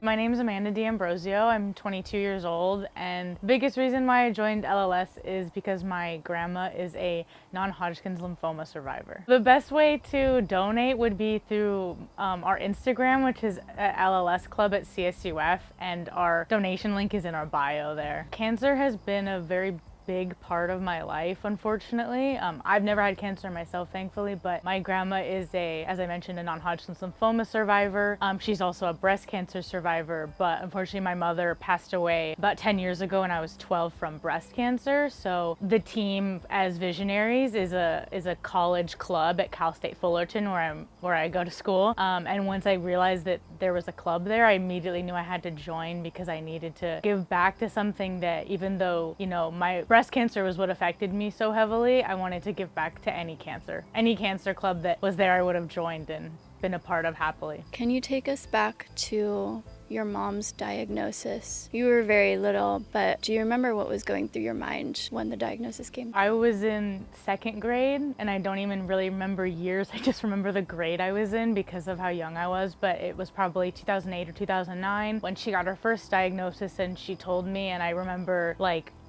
My name is Amanda D'Ambrosio. I'm 22 years old, and the biggest reason why I joined LLS is because my grandma is a non-Hodgkin's lymphoma survivor. The best way to donate would be through our Instagram, which is at LLS Club at CSUF, and our donation link is in our bio there. Cancer has been a very big part of my life, unfortunately. I've never had cancer myself, thankfully, but my grandma is as I mentioned, a non-Hodgkin's lymphoma survivor. She's also a breast cancer survivor, but unfortunately my mother passed away about 10 years ago when I was 12 from breast cancer. So the team as Visionaries is a college club at Cal State Fullerton where I go to school. And once I realized that there was a club there, I immediately knew I had to join because I needed to give back to something that, even though, my breast cancer was what affected me so heavily, I wanted to give back to any cancer. Any cancer club that was there, I would have joined and been a part of happily. Can you take us back to your mom's diagnosis? You were very little, but do you remember what was going through your mind when the diagnosis came? I was in second grade, and I don't even really remember years. I just remember the grade I was in because of how young I was, but it was probably 2008 or 2009 when she got her first diagnosis, and she told me, and I remember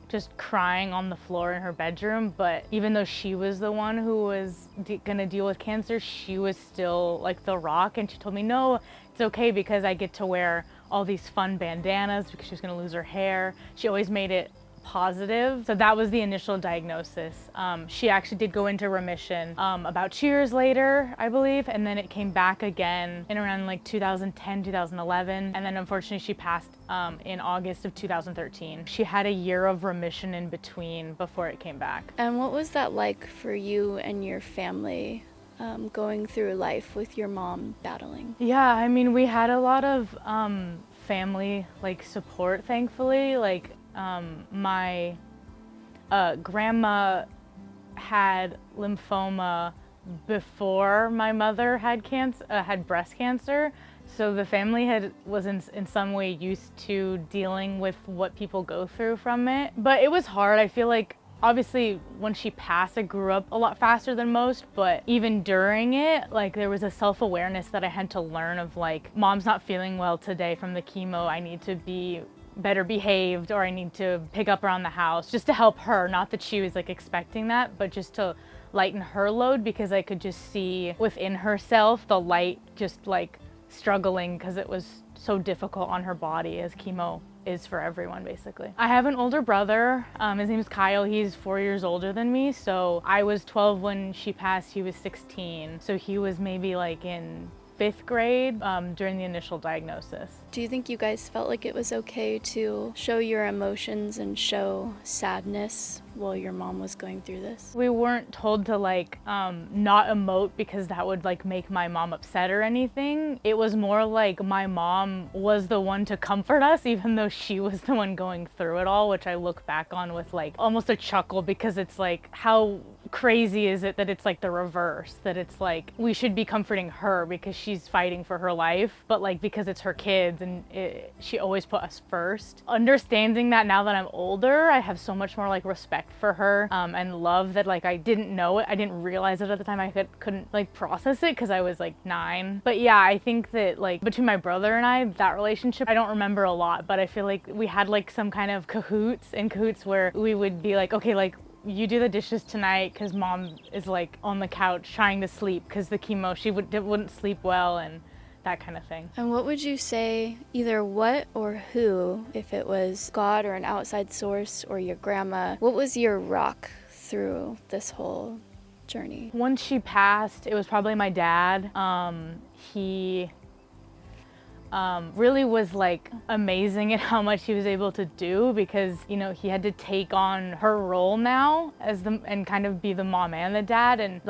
just crying on the floor in her bedroom. But even though she was the one who was gonna deal with cancer, she was still like the rock, and she told me, no, it's okay because I get to wear all these fun bandanas because she was gonna lose her hair. She always made it positive. So that was the initial diagnosis. She actually did go into remission about 2 years later, I believe, and then it came back again in around 2010, 2011, and then unfortunately she passed in August of 2013. She had a year of remission in between before it came back. And what was that like for you and your family? Going through life with your mom battling? Yeah, I mean, we had a lot of family support, thankfully. My grandma had lymphoma before my mother had breast cancer, so the family was in some way used to dealing with what people go through from it. But it was hard. I feel like obviously when she passed, I grew up a lot faster than most, but even during it, there was a self-awareness that I had to learn of mom's not feeling well today from the chemo, I need to be better behaved, or I need to pick up around the house just to help her. Not that she was expecting that, but just to lighten her load, because I could just see within herself the light just struggling because it was so difficult on her body, as chemo is for everyone basically. I have an older brother. His name is Kyle. He's 4 years older than me. So I was 12 when she passed. He was 16. So he was maybe in 5th grade during the initial diagnosis. Do you think you guys felt like it was okay to show your emotions and show sadness while your mom was going through this? We weren't told to not emote because that would make my mom upset or anything. It was more my mom was the one to comfort us, even though she was the one going through it all, which I look back on with almost a chuckle, because it's how crazy is it that it's the reverse, that it's we should be comforting her because she's fighting for her life, but because it's her kids and she always put us first. Understanding that now that I'm older, I have so much more respect for her and love that I didn't know it. I didn't realize it at the time. I couldn't process it because I was 9. But yeah, I think that between my brother and I, that relationship, I don't remember a lot, but I feel we had some kind of cahoots where we would be okay, you do the dishes tonight because mom is on the couch trying to sleep because the chemo, she wouldn't sleep well, and that kind of thing. And what would you say, either what or who, if it was God or an outside source or your grandma, what was your rock through this whole journey? Once she passed, it was probably my dad. He really was amazing at how much he was able to do, because he had to take on her role now and kind of be the mom and the dad, and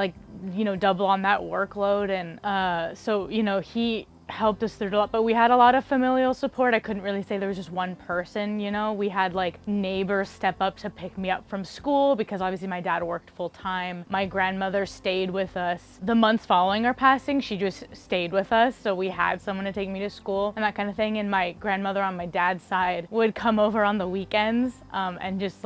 double on that workload. And so he helped us through a lot, but we had a lot of familial support. I couldn't really say there was just one person, we had neighbors step up to pick me up from school, because obviously my dad worked full time. My grandmother stayed with us the months following our passing. She just stayed with us, so we had someone to take me to school and that kind of thing. And my grandmother on my dad's side would come over on the weekends and just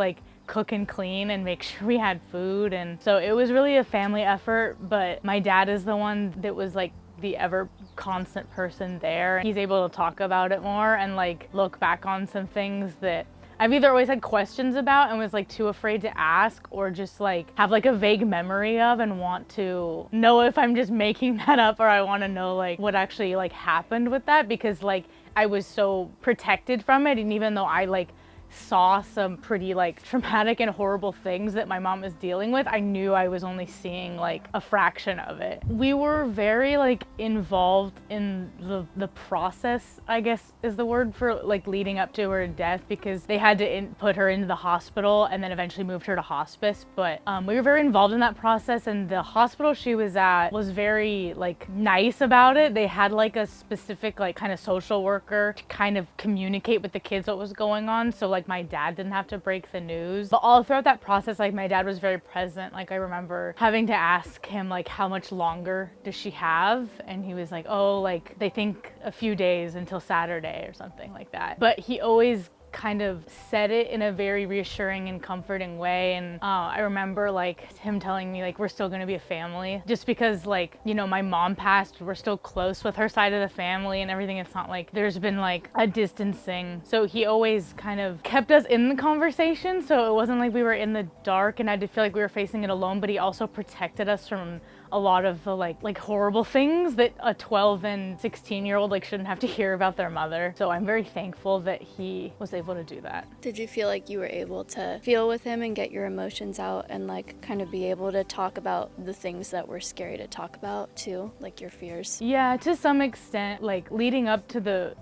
cook and clean and make sure we had food. And so it was really a family effort, but my dad is the one that was the ever constant person there. He's able to talk about it more and like look back on some things that I've either always had questions about and was like too afraid to ask, or just like have like a vague memory of and want to know if I'm just making that up, or I want to know like what actually like happened with that, because like I was so protected from it. And even though I like saw some pretty like traumatic and horrible things that my mom was dealing with, I knew I was only seeing like a fraction of it. We were very like involved in the process, I guess is the word, for like leading up to her death, because they had to put her into the hospital and then eventually moved her to hospice. But we were very involved in that process, and the hospital she was at was very like nice about it. They had like a specific like kind of social worker to kind of communicate with the kids what was going on, so like my dad didn't have to break the news. But all throughout that process, like my dad was very present. Like I remember having to ask him like, how much longer does she have? And he was like, oh, like they think a few days until Saturday or something like that. But he always kind of said it in a very reassuring and comforting way. And I remember like him telling me like, we're still going to be a family, just because like, you know, my mom passed, we're still close with her side of the family and everything. It's not like there's been like a distancing. So he always kind of kept us in the conversation, so it wasn't like we were in the dark and I did feel like we were facing it alone. But he also protected us from a lot of the like horrible things that a 12 and 16-year-old like shouldn't have to hear about their mother. So I'm very thankful that he was able to do that. Did you feel like you were able to feel with him and get your emotions out and like kind of be able to talk about the things that were scary to talk about too, like your fears? Yeah, to some extent. Like leading up to the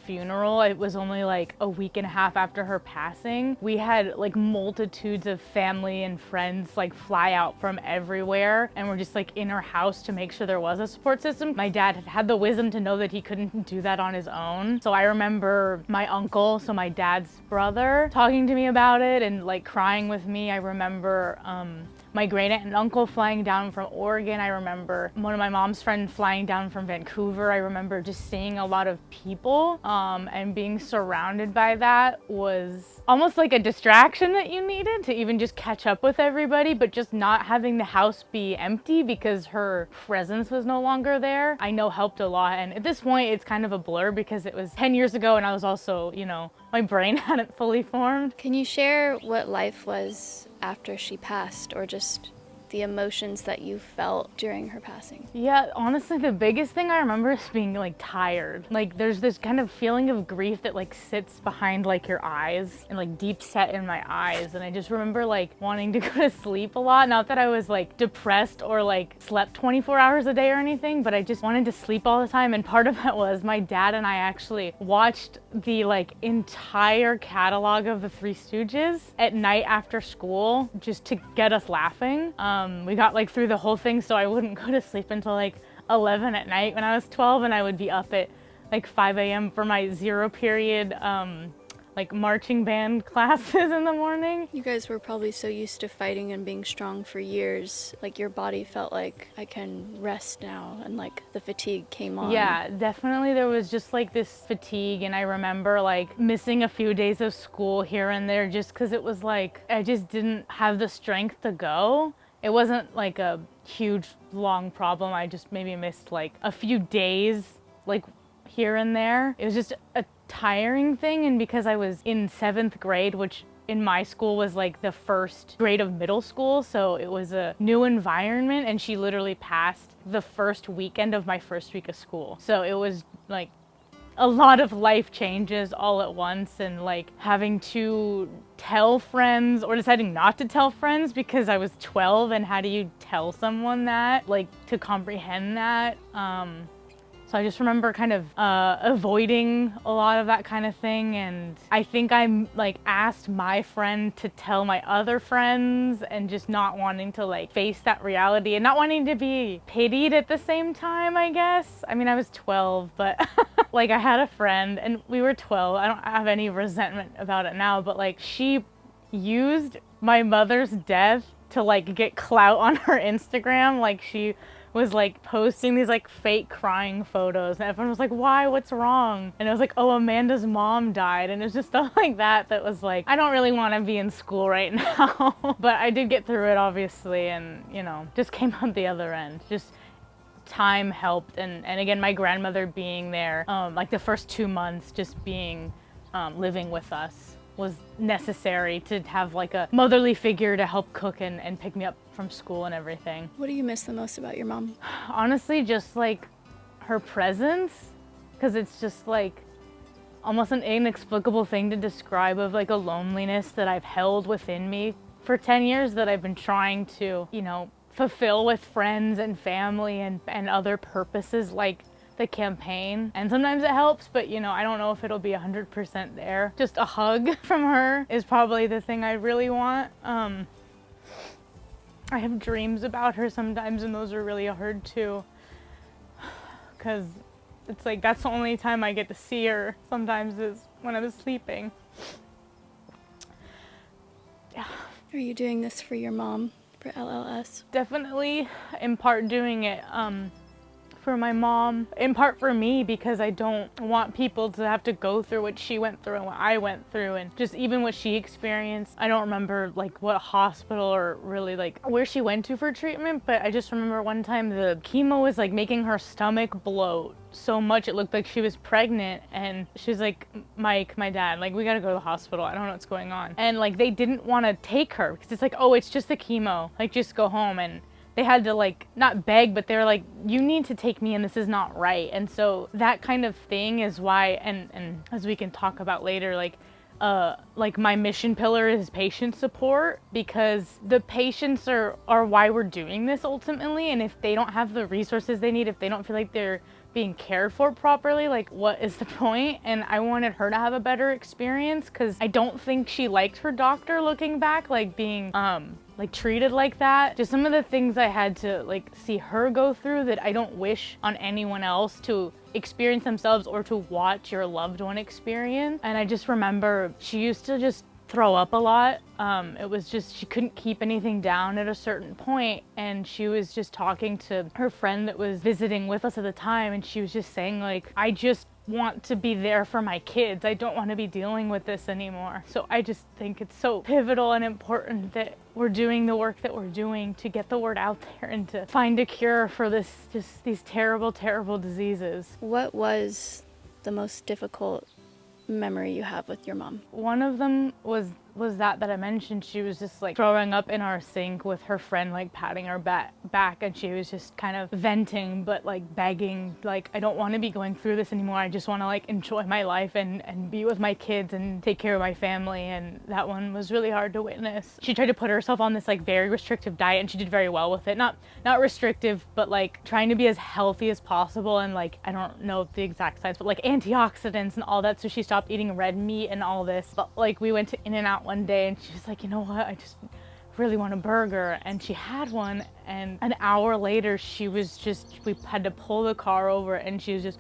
funeral, it was only like a week and a half after her passing. We had like multitudes of family and friends like fly out from everywhere, and we're just like in her house to make sure there was a support system. My dad had the wisdom to know that he couldn't do that on his own. So I remember my uncle, so my dad's brother, talking to me about it and like crying with me. I remember my great aunt and uncle flying down from Oregon. I remember one of my mom's friends flying down from Vancouver. I remember just seeing a lot of people and being surrounded by that was almost like a distraction that you needed to even just catch up with everybody, but just not having the house be empty because her presence was no longer there, I know helped a lot. And at this point, it's kind of a blur because it was 10 years ago and I was also, you know, my brain hadn't fully formed. Can you share what life was after she passed, or just the emotions that you felt during her passing? Yeah, honestly, the biggest thing I remember is being like tired. Like there's this kind of feeling of grief that like sits behind like your eyes and like deep set in my eyes. And I just remember like wanting to go to sleep a lot. Not that I was like depressed or like slept 24 hours a day or anything, but I just wanted to sleep all the time. And part of it was my dad and I actually watched the like entire catalog of the Three Stooges at night after school just to get us laughing. We got like through the whole thing, so I wouldn't go to sleep until like 11 at night when I was 12, and I would be up at like 5 a.m. for my zero period like marching band classes in the morning. You guys were probably so used to fighting and being strong for years, like your body felt like, I can rest now, and like the fatigue came on. Yeah, definitely there was just like this fatigue, and I remember like missing a few days of school here and there just because it was like I just didn't have the strength to go. It wasn't like a huge long problem. I just maybe missed like a few days like here and there. It was just a tiring thing, and because I was in 7th grade, which in my school was like the first grade of middle school, so it was a new environment, and she literally passed the first weekend of my first week of school. So it was like a lot of life changes all at once, and like having to tell friends or deciding not to tell friends because I was 12, and how do you tell someone that, like to comprehend that? So I just remember kind of avoiding a lot of that kind of thing. And I think I like asked my friend to tell my other friends, and just not wanting to like face that reality and not wanting to be pitied at the same time, I guess. I mean, I was 12, but like I had a friend and we were 12. I don't have any resentment about it now, but like she used my mother's death to like get clout on her Instagram. Like she was like posting these like fake crying photos, and everyone was like, why, what's wrong? And it was like, oh, Amanda's mom died. And it's just stuff like that that was like, I don't really want to be in school right now. But I did get through it, obviously, and you know, just came out the other end. Just time helped, and again, my grandmother being there, like the first 2 months just being living with us was necessary to have like a motherly figure to help cook and pick me up from school and everything. What do you miss the most about your mom? Honestly, just like her presence, because it's just like almost an inexplicable thing to describe, of like a loneliness that I've held within me for 10 years that I've been trying to, you know, fulfill with friends and family and other purposes like the campaign. And sometimes it helps, but you know, I don't know if it'll be 100% there. Just a hug from her is probably the thing I really want. I have dreams about her sometimes, and those are really hard too, because it's like that's the only time I get to see her sometimes is when I was sleeping. Yeah. Are you doing this for your mom, for LLS? Definitely in part doing it for my mom, in part for me, because I don't want people to have to go through what she went through and what I went through, and just even what she experienced. I don't remember like what hospital or really like where she went to for treatment, but I just remember one time the chemo was like making her stomach bloat so much it looked like she was pregnant, and she was like, Mike, my dad, like, we gotta go to the hospital, I don't know what's going on. And like they didn't want to take her because it's like, oh, it's just the chemo, like just go home. And they had to like not beg, but they were like, you need to take me, and this is not right. And so that kind of thing is why, and as we can talk about later, like my mission pillar is patient support, because the patients are why we're doing this ultimately. And if they don't have the resources they need, if they don't feel like they're being cared for properly, like what is the point? And I wanted her to have a better experience, because I don't think she liked her doctor looking back, like being like treated like that. Just some of the things I had to like see her go through that I don't wish on anyone else to experience themselves or to watch your loved one experience. And I just remember she used to just throw up a lot. It was just, she couldn't keep anything down at a certain point, and she was just talking to her friend that was visiting with us at the time, and she was just saying like, I just want to be there for my kids. I don't want to be dealing with this anymore. So I just think it's so pivotal and important that we're doing the work that we're doing to get the word out there and to find a cure for this, just these terrible, terrible diseases. What was the most difficult memory you have with your mom? One of them was that I mentioned. She was just like throwing up in our sink with her friend, like patting her back, and she was just kind of venting, but like begging, like, I don't want to be going through this anymore. I just want to like enjoy my life and be with my kids and take care of my family. And that one was really hard to witness. She tried to put herself on this like very restrictive diet, and she did very well with it. Not restrictive, but like trying to be as healthy as possible, and like, I don't know the exact science, but like antioxidants and all that. So she stopped eating red meat and all this. But like we went to In-N-Out one day, and she was like, you know what, I just really want a burger. And she had one, and an hour later she was just, we had to pull the car over, and she was just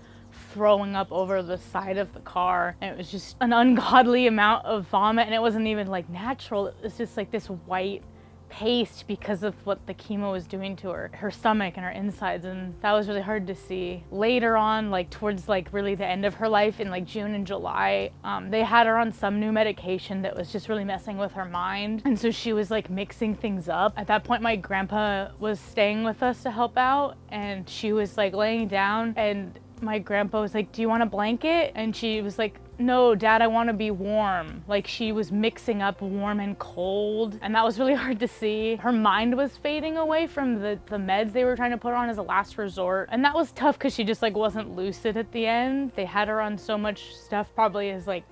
throwing up over the side of the car, and it was just an ungodly amount of vomit, and it wasn't even like natural. It was just like this white paste because of what the chemo was doing to her stomach and her insides, and that was really hard to see. Later on, like towards like really the end of her life in like June and July, they had her on some new medication that was just really messing with her mind, and so she was like mixing things up. At that point, my grandpa was staying with us to help out, and she was like laying down, and my grandpa was like, do you want a blanket? And she was like, no, Dad, I want to be warm. Like, she was mixing up warm and cold, and that was really hard to see. Her mind was fading away from the meds they were trying to put her on as a last resort, and that was tough because she just like wasn't lucid at the end. They had her on so much stuff, probably as like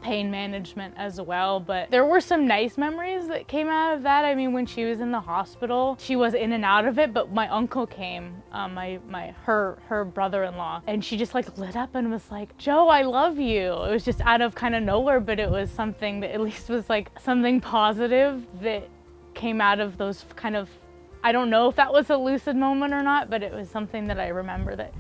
pain management as well, but there were some nice memories that came out of that. I mean, when she was in the hospital, she was in and out of it, but my uncle came, her brother-in-law, and she just like lit up and was like, Joe, I love you. It was just out of kind of nowhere, but it was something that at least was like something positive that came out of those kind of, I don't know if that was a lucid moment or not, but it was something that I remember that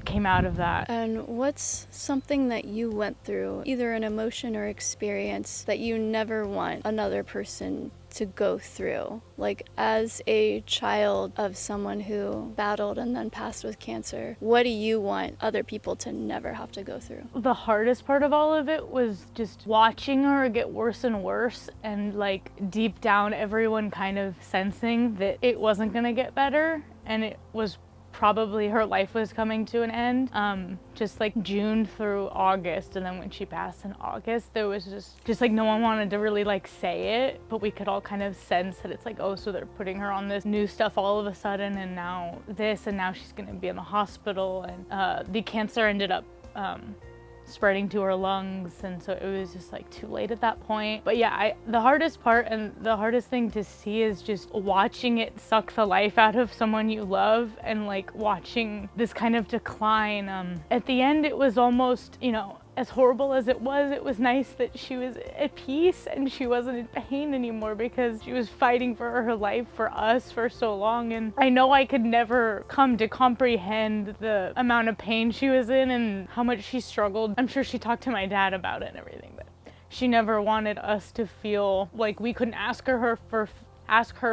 came out of that. And what's something that you went through, either an emotion or experience, that you never want another person to go through? Like, as a child of someone who battled and then passed with cancer, what do you want other people to never have to go through? The hardest part of all of it was just watching her get worse and worse, and like deep down everyone kind of sensing that it wasn't gonna get better, and it was probably her life was coming to an end, just like June through August. And then when she passed in August, there was just like no one wanted to really like say it, but we could all kind of sense that it's like, oh, so they're putting her on this new stuff all of a sudden, and now this, and now she's gonna be in the hospital, and the cancer ended up spreading to her lungs, and so it was just like too late at that point. But yeah, the hardest part and the hardest thing to see is just watching it suck the life out of someone you love, and like watching this kind of decline. At the end, it was almost, you know, as horrible as it was nice that she was at peace and she wasn't in pain anymore, because she was fighting for her life for us for so long. And I know I could never come to comprehend the amount of pain she was in and how much she struggled. I'm sure she talked to my dad about it and everything, but she never wanted us to feel like we couldn't ask her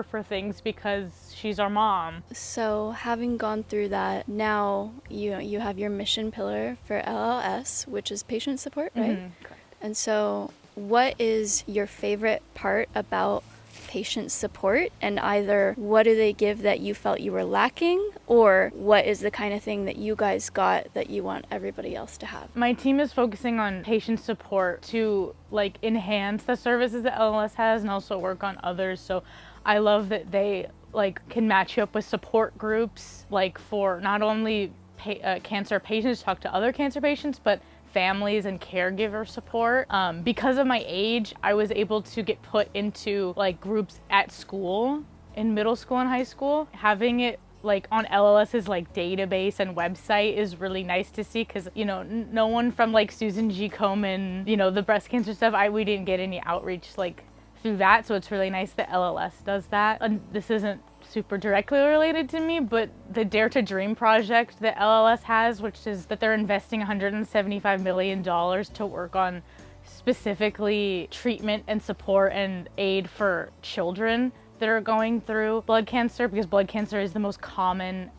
for things because she's our mom. So having gone through that, now you have your mission pillar for LLS, which is patient support, right? Correct. And so what is your favorite part about patient support, and either what do they give that you felt you were lacking, or what is the kind of thing that you guys got that you want everybody else to have? My team is focusing on patient support to like enhance the services that LLS has and also work on others. So I love that they like can match you up with support groups, like for not only cancer patients to talk to other cancer patients, but families and caregiver support. Because of my age, I was able to get put into like groups at school, in middle school and high school. Having it like on LLS's like database and website is really nice to see, because you know, no one from like Susan G. Komen, you know, the breast cancer stuff, we didn't get any outreach like through that, so it's really nice that LLS does that. And this isn't super directly related to me, but the Dare to Dream project that LLS has, which is that they're investing $175 million to work on specifically treatment and support and aid for children that are going through blood cancer, because blood cancer is the most common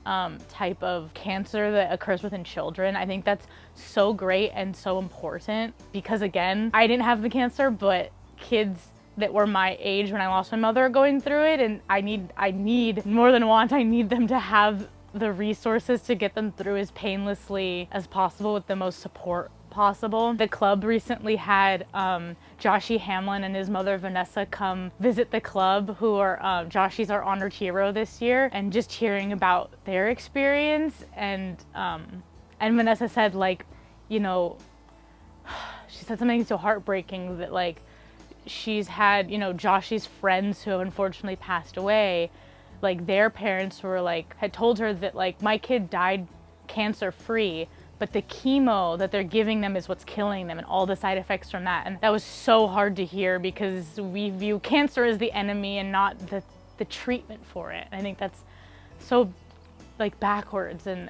type of cancer that occurs within children. I think that's so great and so important, because again, I didn't have the cancer, but kids that were my age when I lost my mother are going through it, and I need more than want, I need them to have the resources to get them through as painlessly as possible with the most support possible. The club recently had Joshy Hamlin and his mother Vanessa come visit the club, who are Joshy's our honored hero this year, and just hearing about their experience, and Vanessa said, like, you know, she said something so heartbreaking that like she's had, you know, Joshy's friends who have unfortunately passed away, like their parents were like, had told her that like, my kid died cancer free, but the chemo that they're giving them is what's killing them and all the side effects from that. And that was so hard to hear, because we view cancer as the enemy and not the treatment for it. And I think that's so like backwards. And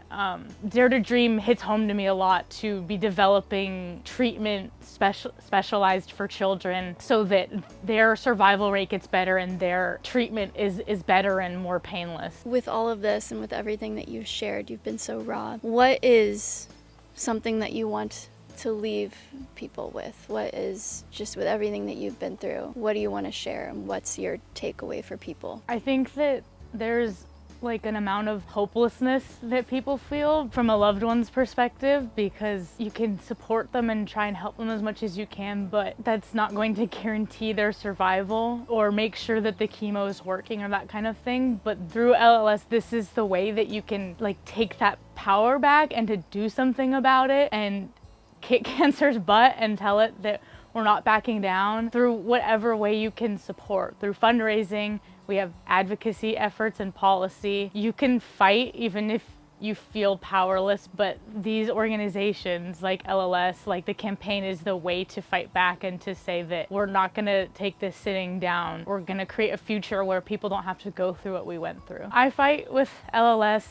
Dare to Dream hits home to me a lot, to be developing treatment specialized for children so that their survival rate gets better and their treatment is better and more painless. With all of this and with everything that you've shared, you've been so raw. What is something that you want to leave people with? What is, just with everything that you've been through, what do you want to share, and what's your takeaway for people? I think that there's like an amount of hopelessness that people feel from a loved one's perspective, because you can support them and try and help them as much as you can, but that's not going to guarantee their survival or make sure that the chemo is working or that kind of thing. But through LLS, this is the way that you can like take that power back and to do something about it and kick cancer's butt and tell it that we're not backing down through whatever way you can support, through fundraising. We have advocacy efforts and policy. You can fight even if you feel powerless, but these organizations like LLS, like the campaign, is the way to fight back and to say that we're not gonna take this sitting down. We're gonna create a future where people don't have to go through what we went through. I fight with LLS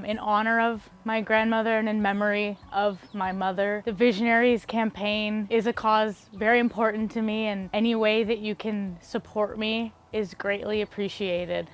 in honor of my grandmother and in memory of my mother. The Visionaries campaign is a cause very important to me, and any way that you can support me is greatly appreciated.